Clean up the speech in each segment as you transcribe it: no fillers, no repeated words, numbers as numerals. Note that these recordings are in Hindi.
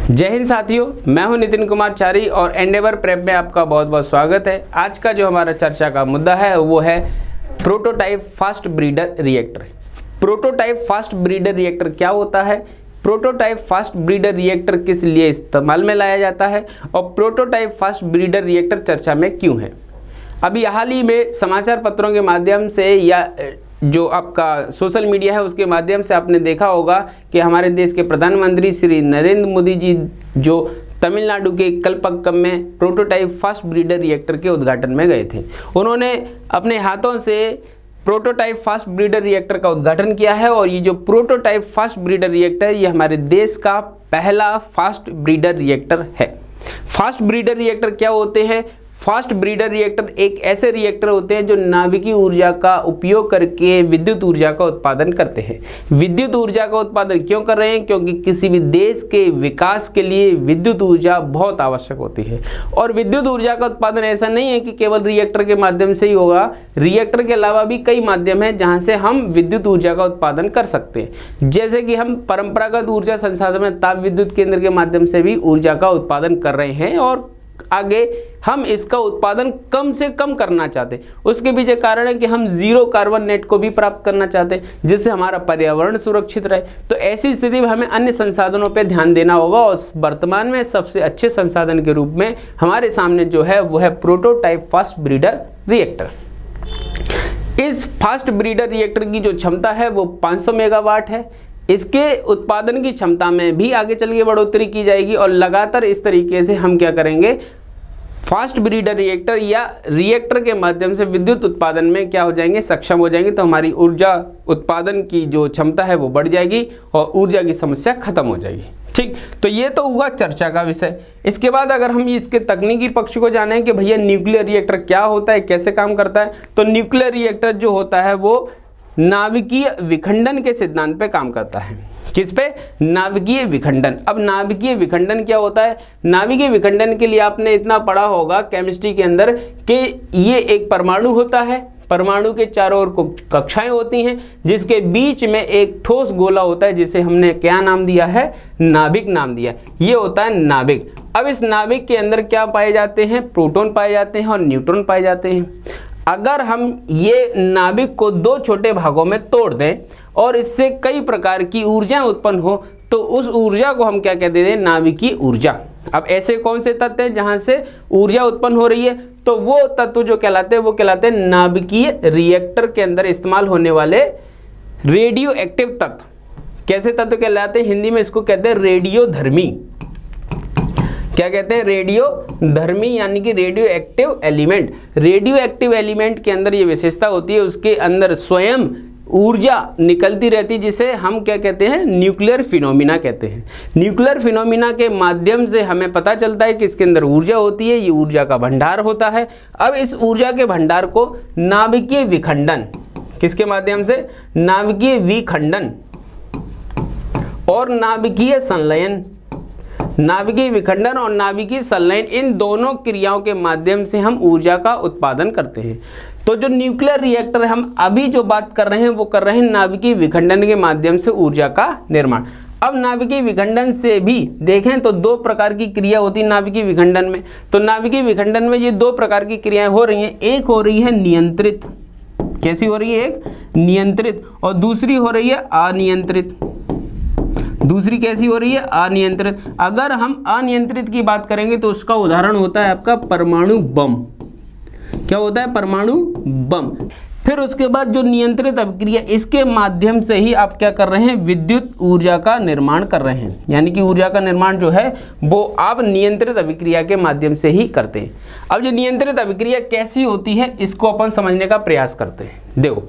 जय हिंद साथियों, मैं हूं नितिन कुमार चारी और एंडेवर प्रेप में आपका बहुत बहुत स्वागत है। आज का जो हमारा चर्चा का मुद्दा है वो है prototype fast breeder reactor. Prototype fast breeder reactor क्या होता है, प्रोटोटाइप फास्ट ब्रीडर रिएक्टर किस लिए इस्तेमाल में लाया जाता है और प्रोटोटाइप फास्ट ब्रीडर रिएक्टर चर्चा में क्यों है। अभी हाल ही में समाचार पत्रों के माध्यम से या जो आपका सोशल मीडिया है उसके माध्यम से आपने देखा होगा कि हमारे देश के प्रधानमंत्री श्री नरेंद्र मोदी जी जो तमिलनाडु के कल्पक्कम में प्रोटोटाइप फास्ट ब्रीडर रिएक्टर के उद्घाटन में गए थे। उन्होंने अपने हाथों से प्रोटोटाइप फास्ट ब्रीडर रिएक्टर का उद्घाटन किया है और ये जो प्रोटोटाइप फास्ट ब्रीडर रिएक्टर ये हमारे देश का पहला फास्ट ब्रीडर रिएक्टर है। फास्ट ब्रीडर रिएक्टर क्या होते हैं? फास्ट ब्रीडर रिएक्टर एक ऐसे रिएक्टर होते हैं जो नाभिकीय ऊर्जा का उपयोग करके विद्युत ऊर्जा का उत्पादन करते हैं। विद्युत ऊर्जा का उत्पादन क्यों कर रहे हैं? क्योंकि किसी भी देश के विकास के लिए विद्युत ऊर्जा बहुत आवश्यक होती है और विद्युत ऊर्जा का उत्पादन ऐसा नहीं है कि केवल रिएक्टर के माध्यम से ही होगा। रिएक्टर के अलावा भी कई माध्यम हैं जहाँ से हम विद्युत ऊर्जा का उत्पादन कर सकते हैं, जैसे कि हम परंपरागत ऊर्जा संसाधन में ताप विद्युत केंद्र के माध्यम से भी ऊर्जा का उत्पादन कर रहे हैं और आगे हम इसका उत्पादन कम से कम करना चाहते हैं। उसके पीछे कारण है कि हम जीरो कार्बन नेट को भी प्राप्त करना चाहते हैं जिससे हमारा पर्यावरण सुरक्षित रहे। तो ऐसी स्थिति में हमें अन्य संसाधनों पर ध्यान देना होगा और वर्तमान में सबसे अच्छे संसाधन के रूप में हमारे सामने जो है वो है प्रोटोटाइप फास्ट ब्रीडर रिएक्टर। इस फास्ट ब्रीडर रिएक्टर की जो क्षमता है वो 500 मेगावाट है। इसके उत्पादन की क्षमता में भी आगे चल के बढ़ोतरी की जाएगी और लगातार इस तरीके से हम क्या करेंगे, फास्ट ब्रीडर रिएक्टर या रिएक्टर के माध्यम से विद्युत उत्पादन में क्या हो जाएंगे, सक्षम हो जाएंगे। तो हमारी ऊर्जा उत्पादन की जो क्षमता है वो बढ़ जाएगी और ऊर्जा की समस्या खत्म हो जाएगी। ठीक, तो ये तो हुआ चर्चा का विषय। इसके बाद अगर हम इसके तकनीकी पक्ष को जानें कि भैया न्यूक्लियर रिएक्टर क्या होता है, कैसे काम करता है, तो न्यूक्लियर रिएक्टर जो होता है वो नाभिकीय विखंडन के सिद्धांत पे काम करता है। किस पे? नाभिकीय विखंडन। अब नाभिकीय विखंडन क्या होता है? नाभिकीय विखंडन के लिए आपने इतना पढ़ा होगा केमिस्ट्री के अंदर कि ये एक परमाणु होता है, परमाणु के चारों ओर कक्षाएं होती हैं जिसके बीच में एक ठोस गोला होता है जिसे हमने क्या नाम दिया है? नाभिक नाम दिया। ये होता है नाभिक। अब इस नाभिक के अंदर क्या पाए जाते हैं? प्रोटॉन पाए जाते हैं और न्यूट्रॉन पाए जाते हैं। अगर हम ये नाभिक को दो छोटे भागों में तोड़ दें और इससे कई प्रकार की ऊर्जा उत्पन्न हो तो उस ऊर्जा को हम क्या कहते हैं? नाभिकीय ऊर्जा। अब ऐसे कौन से तत्व हैं जहां से ऊर्जा उत्पन्न हो रही है? तो वो तत्व जो कहलाते हैं वो कहलाते हैं नाभिकीय रिएक्टर के अंदर इस्तेमाल होने वाले रेडियो एक्टिव तत्व। कैसे तत्व कहलाते हैं? हिंदी में इसको कहते हैं रेडियोधर्मी। क्या कहते हैं? रेडियो धर्मी, यानी कि radio active element. Radio active element के अंदर ये विशेषता होती है, उसके अंदर स्वयं ऊर्जा निकलती रहती है जिसे हम क्या कहते हैं? न्यूक्लियर फिनोमिना कहते हैं। न्यूक्लियर फिनोमिना के माध्यम से हमें पता चलता है कि इसके अंदर ऊर्जा होती है, ये ऊर्जा का भंडार होता है। अब इस ऊर्जा के भंडार को नाभिकीय विखंडन, किसके माध्यम से? नाभिकीय विखंडन और नाभिकीय संलयन, नाभिकीय विखंडन और नाभिकीय संलयन, इन दोनों क्रियाओं के माध्यम से हम ऊर्जा का उत्पादन करते हैं। तो जो न्यूक्लियर रिएक्टर हम अभी जो बात कर रहे हैं वो कर रहे हैं नाभिकीय विखंडन के माध्यम से ऊर्जा का निर्माण। अब नाभिकीय विखंडन से भी देखें तो दो प्रकार की क्रिया होती है नाभिकीय विखंडन में। तो नाभिकीय विखंडन में ये दो प्रकार की क्रियाएं हो रही हैं। एक हो रही है नियंत्रित। कैसी हो रही है? एक नियंत्रित और दूसरी हो रही है अनियंत्रित। दूसरी कैसी हो रही है? अनियंत्रित। अगर हम अनियंत्रित की बात करेंगे तो उसका उदाहरण होता है आपका परमाणु बम। क्या होता है? परमाणु बम। फिर उसके बाद जो नियंत्रित अभिक्रिया, इसके माध्यम से ही आप क्या कर रहे हैं? विद्युत ऊर्जा का निर्माण कर रहे हैं, यानी कि ऊर्जा का निर्माण जो है वो आप नियंत्रित अभिक्रिया के माध्यम से ही करते हैं। अब जो नियंत्रित अभिक्रिया कैसी होती है इसको अपन समझने का प्रयास करते हैं। देखो,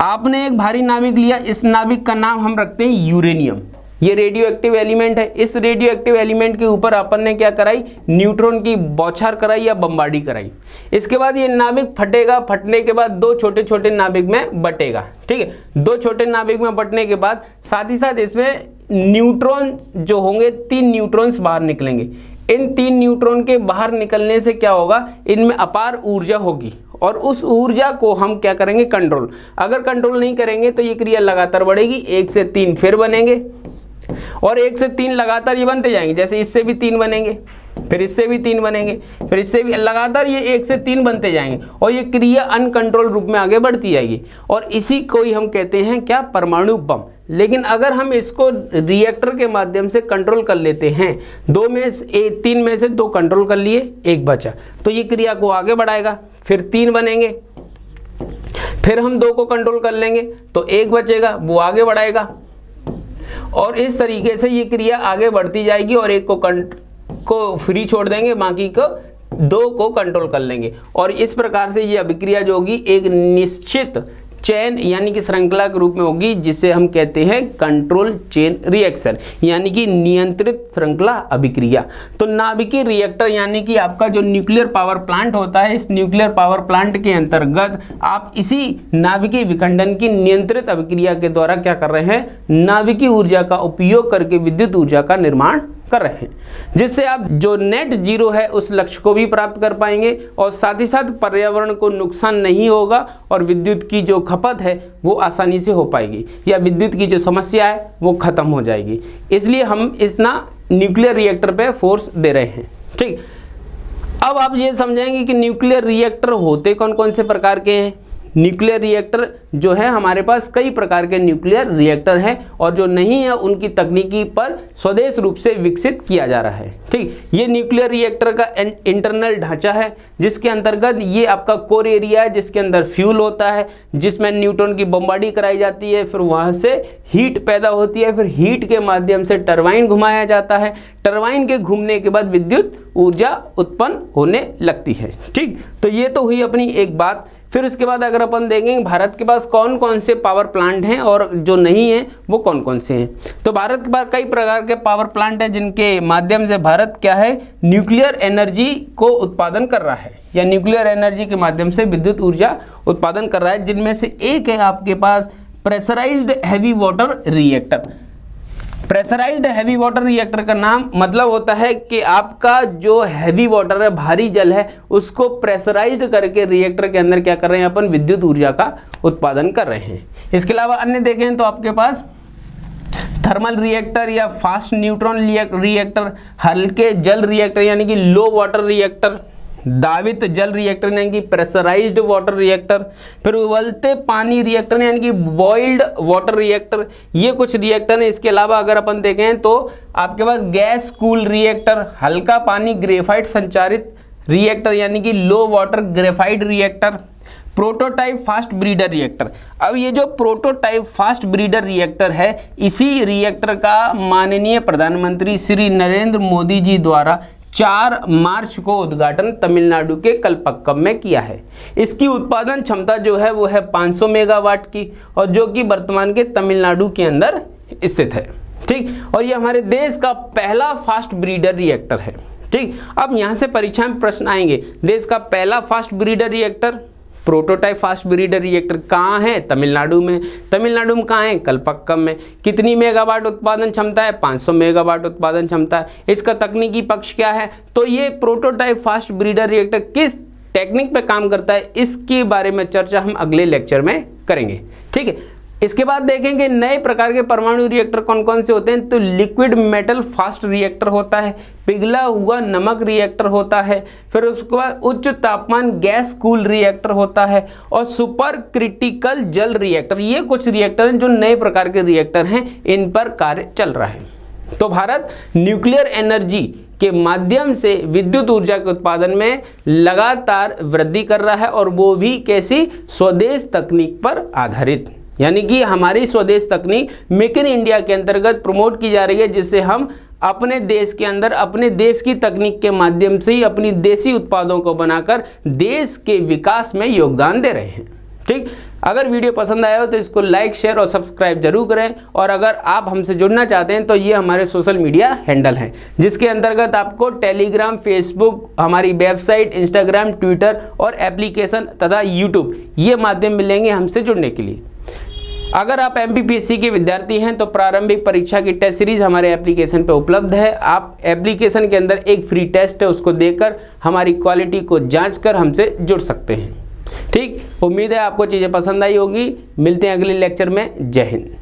आपने एक भारी नाभिक लिया, इस नाभिक का नाम हम रखते हैं यूरेनियम। ये रेडियो एक्टिव एलिमेंट है। इस रेडियो एक्टिव एलिमेंट के ऊपर अपन ने क्या कराई? न्यूट्रॉन की बौछार कराई या बमबार्डी कराई। इसके बाद ये नाभिक फटेगा, फटने के बाद दो छोटे छोटे नाभिक में बटेगा। ठीक है, दो छोटे नाभिक में बटने के बाद साथ ही साथ इसमें न्यूट्रॉन जो होंगे, 3 न्यूट्रॉन्स बाहर निकलेंगे। इन 3 न्यूट्रॉन के बाहर निकलने से क्या होगा? इनमें अपार ऊर्जा होगी और उस ऊर्जा को हम क्या करेंगे? कंट्रोल। अगर कंट्रोल नहीं करेंगे तो ये क्रिया लगातार बढ़ेगी, 1 से 3 फिर बनेंगे और 1 से 3 लगातार ये बनते जाएंगे, जैसे इससे भी 3 बनेंगे, फिर इससे भी 3 बनेंगे, फिर इससे भी, लगातार ये 1 से 3 बनते जाएंगे और ये क्रिया अनकंट्रोल रूप में आगे बढ़ती जाएगी और इसी को ही हम कहते हैं क्या, परमाणु बम। लेकिन अगर हम इसको रिएक्टर के माध्यम से कंट्रोल कर लेते हैं, 3 में से 2 कंट्रोल कर लिए, 1 बचा, तो ये क्रिया को आगे बढ़ाएगा, फिर 3 बनेंगे, फिर हम 2 को कंट्रोल कर लेंगे तो 1 बचेगा, वो आगे बढ़ाएगा और इस तरीके से ये क्रिया आगे बढ़ती जाएगी और 1 को फ्री छोड़ देंगे, बाकी को 2 को कंट्रोल कर लेंगे और इस प्रकार से ये अभिक्रिया जो होगी एक निश्चित चेन यानी कि श्रृंखला के रूप में होगी, जिसे हम कहते हैं कंट्रोल चेन रिएक्शन यानी कि नियंत्रित श्रृंखला अभिक्रिया। तो नाभिकीय रिएक्टर यानी कि आपका जो न्यूक्लियर पावर प्लांट होता है, इस न्यूक्लियर पावर प्लांट के अंतर्गत आप इसी नाभिकीय विखंडन की नियंत्रित अभिक्रिया के द्वारा क्या कर रहे हैं, नाभिकीय ऊर्जा का उपयोग करके विद्युत ऊर्जा का निर्माण कर रहे हैं, जिससे आप जो नेट जीरो है उस लक्ष्य को भी प्राप्त कर पाएंगे और साथ ही साथ पर्यावरण को नुकसान नहीं होगा और विद्युत की जो खपत है वो आसानी से हो पाएगी या विद्युत की जो समस्या है वो खत्म हो जाएगी। इसलिए हम इतना न्यूक्लियर रिएक्टर पे फोर्स दे रहे हैं। ठीक, अब आप ये समझेंगे कि न्यूक्लियर रिएक्टर होते कौन कौन से प्रकार के हैं। न्यूक्लियर रिएक्टर जो है, हमारे पास कई प्रकार के न्यूक्लियर रिएक्टर हैं और जो नहीं है उनकी तकनीकी पर स्वदेश रूप से विकसित किया जा रहा है। ठीक, ये न्यूक्लियर रिएक्टर का इंटरनल ढांचा है, जिसके अंतर्गत ये आपका कोर एरिया है, जिसके अंदर फ्यूल होता है, जिसमें न्यूट्रॉन की बमबारी कराई जाती है, फिर वहाँ से हीट पैदा होती है, फिर हीट के माध्यम से टरबाइन घुमाया जाता है, टरबाइन के घूमने के बाद विद्युत ऊर्जा उत्पन्न होने लगती है। ठीक, तो ये तो हुई अपनी एक बात। फिर उसके बाद अगर अपन देखेंगे भारत के पास कौन कौन से पावर प्लांट हैं और जो नहीं है वो कौन कौन से हैं, तो भारत के पास कई प्रकार के पावर प्लांट हैं जिनके माध्यम से भारत क्या है, न्यूक्लियर एनर्जी को उत्पादन कर रहा है या न्यूक्लियर एनर्जी के माध्यम से विद्युत ऊर्जा उत्पादन कर रहा है, जिनमें से एक है आपके पास pressurised heavy water reactor. Pressurised heavy water reactor का नाम मतलब होता है कि आपका जो हैवी वाटर है, भारी जल है, उसको प्रेशराइज्ड करके रिएक्टर के अंदर क्या कर रहे हैं, अपन विद्युत ऊर्जा का उत्पादन कर रहे हैं। इसके अलावा अन्य देखें तो आपके पास थर्मल रिएक्टर या फास्ट न्यूट्रॉन रिएक्टर, हल्के जल रिएक्टर यानी कि लो वाटर रिएक्टर, दावित जल रिएक्टर यानी कि प्रेशराइज्ड वाटर रिएक्टर, फिर उबलते पानी रिएक्टर यानी कि बॉइल्ड वाटर रिएक्टर, ये कुछ रिएक्टर हैं। इसके अलावा अगर अपन देखें तो आपके पास गैस कूल रिएक्टर, हल्का पानी ग्रेफाइट संचारित रिएक्टर यानी कि low water graphite reactor, prototype fast breeder reactor. अब ये जो प्रोटोटाइप फास्ट ब्रीडर रिएक्टर है, इसी रिएक्टर का माननीय प्रधानमंत्री श्री नरेंद्र मोदी जी द्वारा 4 मार्च को उद्घाटन तमिलनाडु के कल्पक्कम में किया है। इसकी उत्पादन क्षमता जो है वो है 500 मेगावाट की और जो कि वर्तमान के तमिलनाडु के अंदर स्थित है। ठीक, और ये हमारे देश का पहला फास्ट ब्रीडर रिएक्टर है। ठीक, अब यहाँ से परीक्षा में प्रश्न आएंगे, देश का पहला fast breeder reactor prototype fast breeder reactor कहाँ है, तमिलनाडु में। तमिलनाडु में कहाँ है, कल्पक्कम में। कितनी मेगावाट उत्पादन क्षमता है, 500 मेगावाट उत्पादन क्षमता है। इसका तकनीकी पक्ष क्या है, तो ये प्रोटोटाइप फास्ट ब्रीडर रिएक्टर किस टेक्निक पे काम करता है, इसके बारे में चर्चा हम अगले लेक्चर में करेंगे। ठीक है, इसके बाद देखेंगे नए प्रकार के परमाणु रिएक्टर कौन कौन से होते हैं, तो लिक्विड मेटल फास्ट रिएक्टर होता है, पिघला हुआ नमक रिएक्टर होता है, फिर उसके बाद उच्च तापमान गैस कूल रिएक्टर होता है और सुपर क्रिटिकल जल रिएक्टर। ये कुछ रिएक्टर हैं जो नए प्रकार के रिएक्टर हैं, इन पर कार्य चल रहा है। तो भारत न्यूक्लियर एनर्जी के माध्यम से विद्युत ऊर्जा के उत्पादन में लगातार वृद्धि कर रहा है और वो भी कैसी, स्वदेश तकनीक पर आधारित, यानी कि हमारी स्वदेश तकनीक मेक इन इंडिया के अंतर्गत प्रमोट की जा रही है, जिससे हम अपने देश के अंदर अपने देश की तकनीक के माध्यम से ही अपनी देसी उत्पादों को बनाकर देश के विकास में योगदान दे रहे हैं। ठीक, अगर वीडियो पसंद आया हो तो इसको लाइक, शेयर और सब्सक्राइब जरूर करें। और अगर आप हमसे जुड़ना चाहते हैं तो ये हमारे सोशल मीडिया हैंडल हैं, जिसके अंतर्गत आपको टेलीग्राम, फेसबुक, हमारी वेबसाइट, इंस्टाग्राम, ट्विटर और एप्लीकेशन तथा यूट्यूब, ये माध्यम मिलेंगे हमसे जुड़ने के लिए। अगर आप MPPSC के विद्यार्थी हैं तो प्रारंभिक परीक्षा की टेस्ट सीरीज हमारे एप्लीकेशन पर उपलब्ध है। आप एप्लीकेशन के अंदर एक फ्री टेस्ट है, उसको देकर हमारी क्वालिटी को जांचकर हमसे जुड़ सकते हैं। ठीक, उम्मीद है आपको चीज़ें पसंद आई होगी। मिलते हैं अगले लेक्चर में। जय हिंद।